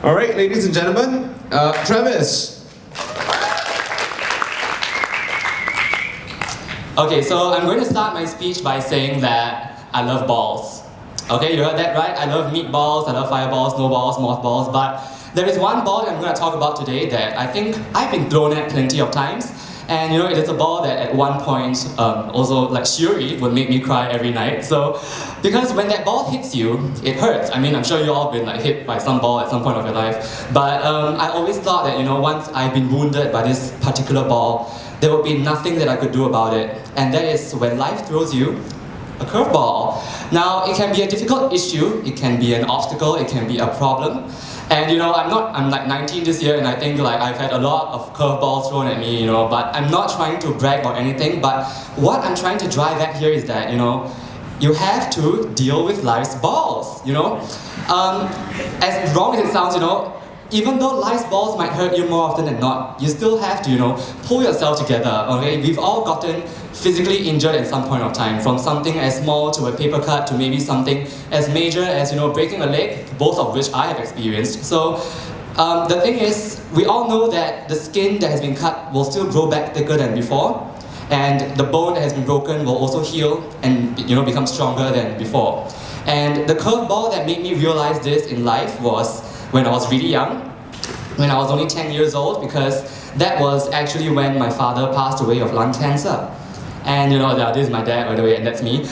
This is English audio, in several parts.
All right, ladies and gentlemen, Travis. Okay, so I'm going to start my speech by saying that I love balls. Okay, you heard that right? I love meatballs, I love fireballs, snowballs, mothballs, but there is one ball that I'm going to talk about today that I think I've been thrown at plenty of times. And it is a ball that at one point, also like Shuri would make me cry every night. So, because when that ball hits you, it hurts. I mean, I'm sure you all been like hit by some ball at some point of your life. But I always thought that once I've been wounded by this particular ball, there would be nothing that I could do about it. And that is when life throws you a curveball. Now, it can be a difficult issue, it can be an obstacle, it can be a problem. And I'm like 19 this year and I think like I've had a lot of curveballs thrown at me, but I'm not trying to brag or anything, but what I'm trying to drive at here is that, you have to deal with life's balls, As wrong as it sounds, even though life's balls might hurt you more often than not, you still have to, pull yourself together, okay? We've all gotten physically injured at some point of time, from something as small to a paper cut to maybe something as major as, breaking a leg, both of which I have experienced. So, the thing is, we all know that the skin that has been cut will still grow back thicker than before, and the bone that has been broken will also heal and, become stronger than before. And the curveball that made me realize this in life was when I was really young, when I was only 10 years old, because that was actually when my father passed away of lung cancer. And this is my dad, by the way, and that's me.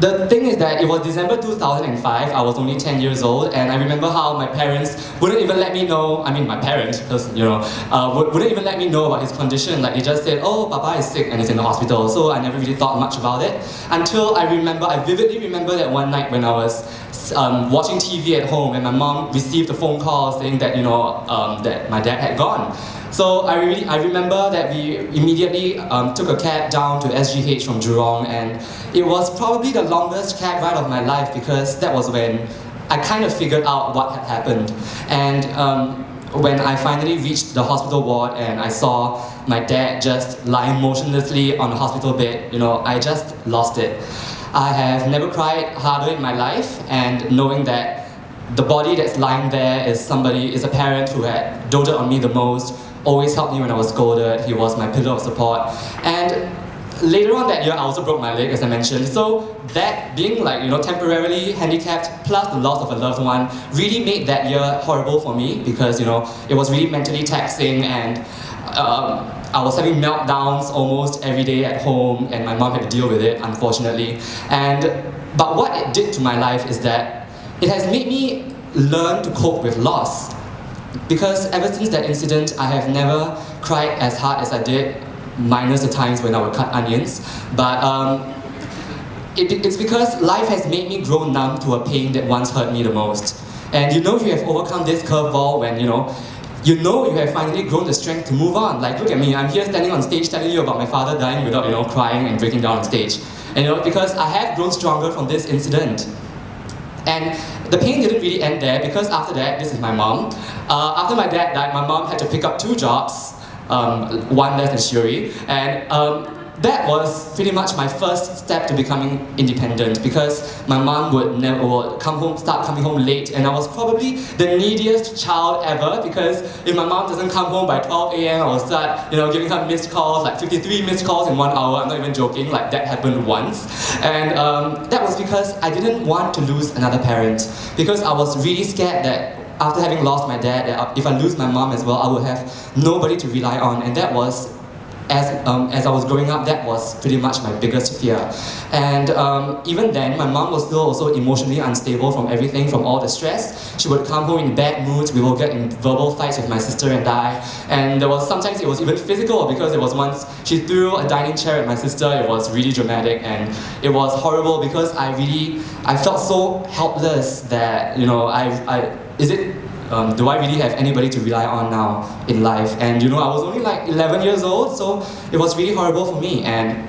The thing is that it was December 2005, I was only 10 years old, and I remember how my parents wouldn't even let me know, my parent, because, wouldn't even let me know about his condition. Like, they just said, oh, Papa is sick and he's in the hospital, so I never really thought much about it. Until I vividly remember that one night when I was watching TV at home and my mom received a phone call saying that, that my dad had gone. So I remember that we immediately took a cab down to SGH from Jurong, and it was probably the longest cab ride of my life because that was when I kind of figured out what had happened. And when I finally reached the hospital ward and I saw my dad just lying motionlessly on the hospital bed, I just lost it. I have never cried harder in my life, and knowing that the body that's lying there is a parent who had doted on me the most, always helped me when I was scolded, he was my pillar of support. And later on that year, I also broke my leg, as I mentioned. So that being like, temporarily handicapped, plus the loss of a loved one, really made that year horrible for me because, it was really mentally taxing, and I was having meltdowns almost every day at home, and my mom had to deal with it, unfortunately. But what it did to my life is that it has made me learn to cope with loss. Because ever since that incident, I have never cried as hard as I did, minus the times when I would cut onions. But it's because life has made me grow numb to a pain that once hurt me the most. And you have overcome this curveball when you have finally grown the strength to move on. Like, look at me, I'm here standing on stage telling you about my father dying without, crying and breaking down on stage. And because I have grown stronger from this incident. And the pain didn't really end there, because after that, this is my mom. After my dad died, my mom had to pick up 2 jobs, one less than Shuri, and that was pretty much my first step to becoming independent, because my mom would start coming home late, and I was probably the neediest child ever, because if my mom doesn't come home by 12 a.m, I will start, giving her missed calls, like 53 missed calls in 1 hour. I'm not even joking, like that happened once. And that was because I didn't want to lose another parent, because I was really scared that after having lost my dad, that if I lose my mom as well, I would have nobody to rely on, and that was, as I was growing up, that was pretty much my biggest fear. And even then, my mom was still also emotionally unstable from everything, from all the stress. She would come home in bad moods, we will get in verbal fights with my sister and I. And sometimes it was even physical, because there was once she threw a dining chair at my sister. It was really dramatic, and it was horrible because I felt so helpless that, do I really have anybody to rely on now in life? And I was only like 11 years old, so it was really horrible for me. And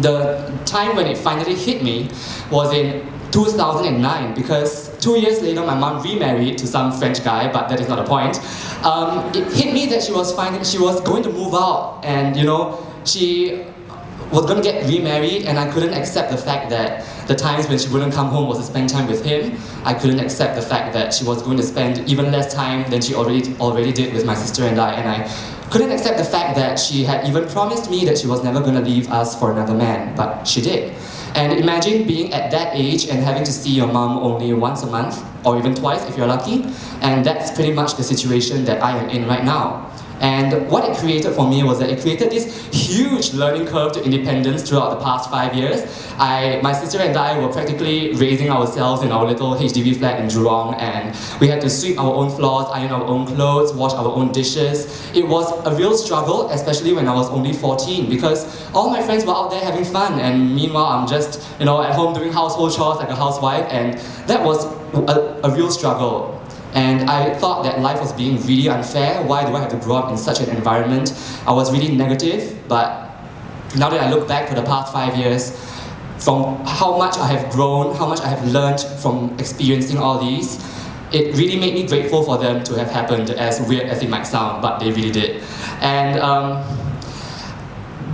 the time when it finally hit me was in 2009, because 2 years later my mom remarried to some French guy, but that is not the point. It hit me that she was going to move out, and she was going to get remarried, and I couldn't accept the fact that the times when she wouldn't come home was to spend time with him. I couldn't accept the fact that she was going to spend even less time than she already did with my sister and I couldn't accept the fact that she had even promised me that she was never going to leave us for another man, but she did. And imagine being at that age and having to see your mom only once a month, or even twice if you're lucky, and that's pretty much the situation that I am in right now. And what it created for me was that it created this huge learning curve to independence throughout the past 5 years. My sister and I were practically raising ourselves in our little HDB flat in Jurong, and we had to sweep our own floors, iron our own clothes, wash our own dishes. It was a real struggle, especially when I was only 14, because all my friends were out there having fun, and meanwhile I'm just, at home doing household chores like a housewife, and that was a real struggle. And I thought that life was being really unfair. Why do I have to grow up in such an environment? I was really negative, but now that I look back for the past 5 years, from how much I have grown, how much I have learned from experiencing all these, it really made me grateful for them to have happened, as weird as it might sound, but they really did. And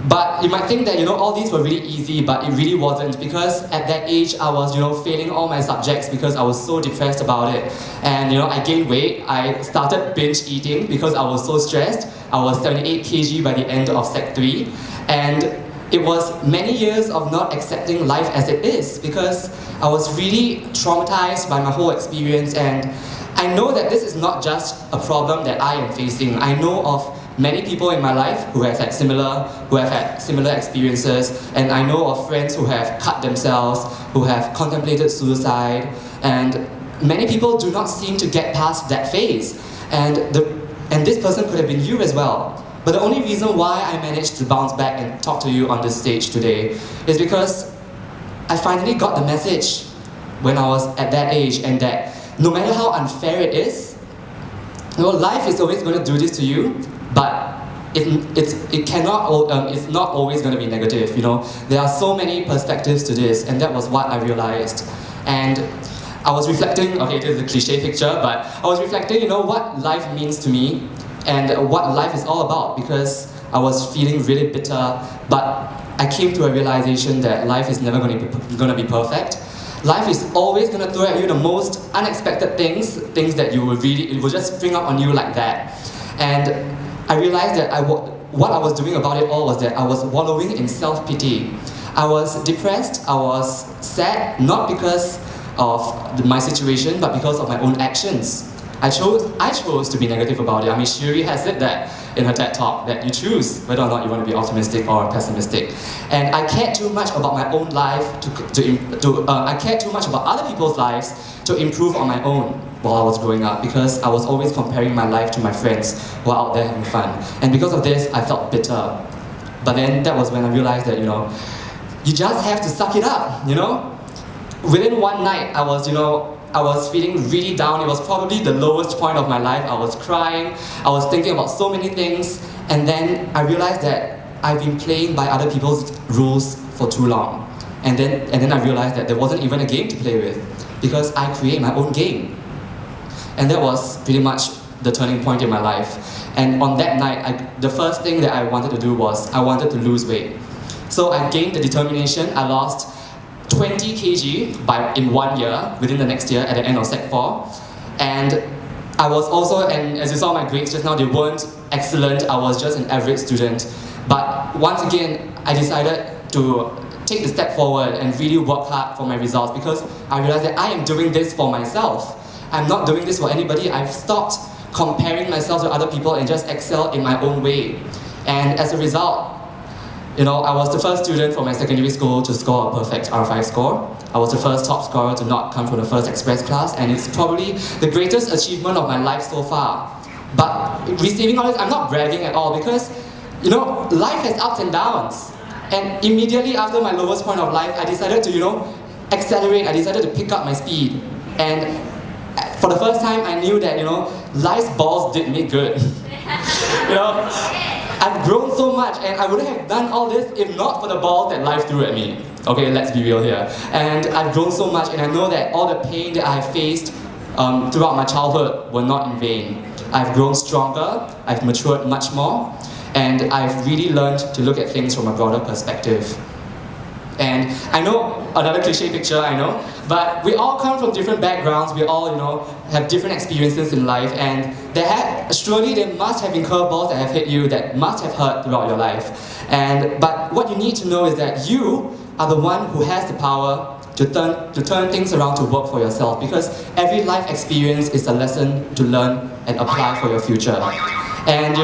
but you might think that all these were really easy, but it really wasn't, because at that age I was failing all my subjects because I was so depressed about it. And I gained weight. I started binge eating because I was so stressed. I was 78 kg by the end of Sec 3, and it was many years of not accepting life as it is, because I was really traumatized by my whole experience. And I know that this is not just a problem that I am facing. I know of many people in my life who have had similar experiences, and I know of friends who have cut themselves, who have contemplated suicide, and many people do not seem to get past that phase. And this person could have been you as well. But the only reason why I managed to bounce back and talk to you on this stage today is because I finally got the message when I was at that age, and that no matter how unfair it is, life is always going to do this to you. But it's not always going to be negative. There are so many perspectives to this, and that was what I realized. And I was reflecting. Okay, this is a cliche picture, but I was reflecting. What life means to me, and what life is all about. Because I was feeling really bitter, but I came to a realization that life is never going to be perfect. Life is always going to throw at you the most unexpected things that it will just spring up on you like that. And I realized that what I was doing about it all was that I was wallowing in self-pity. I was depressed, I was sad, not because of my situation, but because of my own actions. I chose to be negative about it. Shiri has said that in her TED Talk, that you choose whether or not you want to be optimistic or pessimistic. And I cared too much about my own life I cared too much about other people's lives to improve on my own while I was growing up, because I was always comparing my life to my friends who are out there having fun. And because of this, I felt bitter. But then that was when I realized that, you just have to suck it up, Within one night, I was feeling really down. It was probably the lowest point of my life. I was crying, I was thinking about so many things, and then I realized that I've been playing by other people's rules for too long. And then I realized that there wasn't even a game to play with, because I create my own game. And that was pretty much the turning point in my life. And on that night, the first thing that I wanted to do was I wanted to lose weight. So I gained the determination. I lost 20 kg in 1 year, within the next year, at the end of Sec 4. And I was also, and as you saw my grades just now, they weren't excellent. I was just an average student. But once again, I decided to take the step forward and really work hard for my results, because I realized that I am doing this for myself. I'm not doing this for anybody. I've stopped comparing myself to other people and just excel in my own way. And as a result, I was the first student from my secondary school to score a perfect R5 score. I was the first top scorer to not come from the first express class, and it's probably the greatest achievement of my life so far. But receiving all this, I'm not bragging at all, because life has ups and downs. And immediately after my lowest point of life, I decided to accelerate. I decided to pick up my speed. And for the first time, I knew that life's balls did me good. I've grown so much, and I wouldn't have done all this if not for the balls that life threw at me. Okay, let's be real here. And I've grown so much, and I know that all the pain that I have faced throughout my childhood were not in vain. I've grown stronger, I've matured much more, and I've really learned to look at things from a broader perspective. And I know another cliche picture, I know, but we all come from different backgrounds. We all, have different experiences in life, and surely there must have been curveballs that have hit you that must have hurt throughout your life. But what you need to know is that you are the one who has the power to turn things around to work for yourself, because every life experience is a lesson to learn and apply for your future. And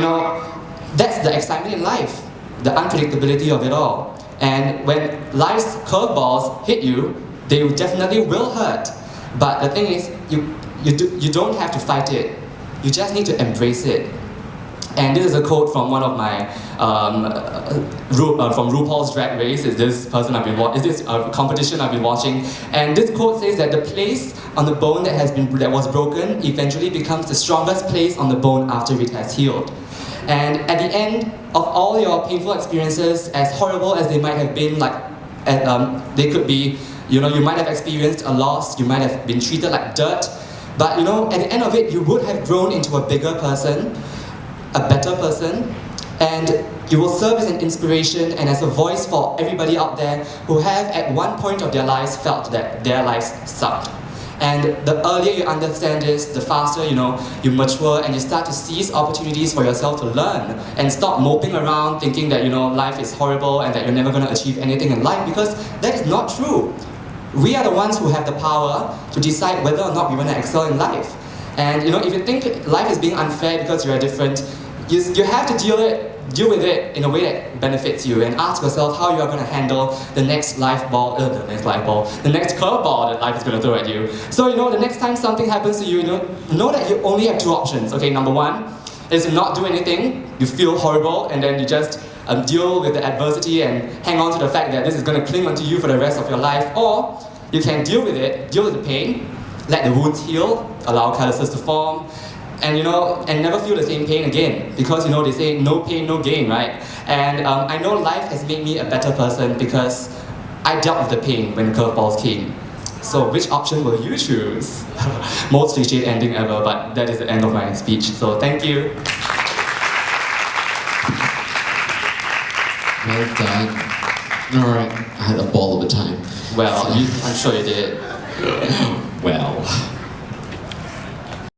that's the excitement in life, the unpredictability of it all. And when life's curveballs hit you, they definitely will hurt. But the thing is, you don't have to fight it. You just need to embrace it. And this is a quote from one of my from RuPaul's Drag Race. Is this competition I've been watching? And this quote says that the place on the bone that was broken eventually becomes the strongest place on the bone after it has healed. And at the end of all your painful experiences, as horrible as they might have been, they could be, you might have experienced a loss, you might have been treated like dirt, but at the end of it, you would have grown into a bigger person, a better person, and you will serve as an inspiration and as a voice for everybody out there who have at one point of their lives felt that their lives sucked. And the earlier you understand this, the faster you mature and you start to seize opportunities for yourself to learn and stop moping around thinking that life is horrible and that you're never going to achieve anything in life, because that is not true. We are the ones who have the power to decide whether or not we want to excel in life. And if you think life is being unfair because you're different, you have to deal with it in a way that benefits you, and ask yourself how you are going to handle the next the next curveball that life is going to throw at you. So the next time something happens to you, know that you only have two options. Okay, number one is to not do anything. You feel horrible, and then you just deal with the adversity and hang on to the fact that this is going to cling onto you for the rest of your life. Or you can deal with it, deal with the pain, let the wounds heal, allow calluses to form, and and never feel the same pain again, because they say no pain, no gain, right? And I know life has made me a better person because I dealt with the pain when curveballs came. So which option will you choose? Most cliched ending ever, but that is the end of my speech. So thank you. Well done. All right, I had a ball of a time. Well, I'm sure you did. Well.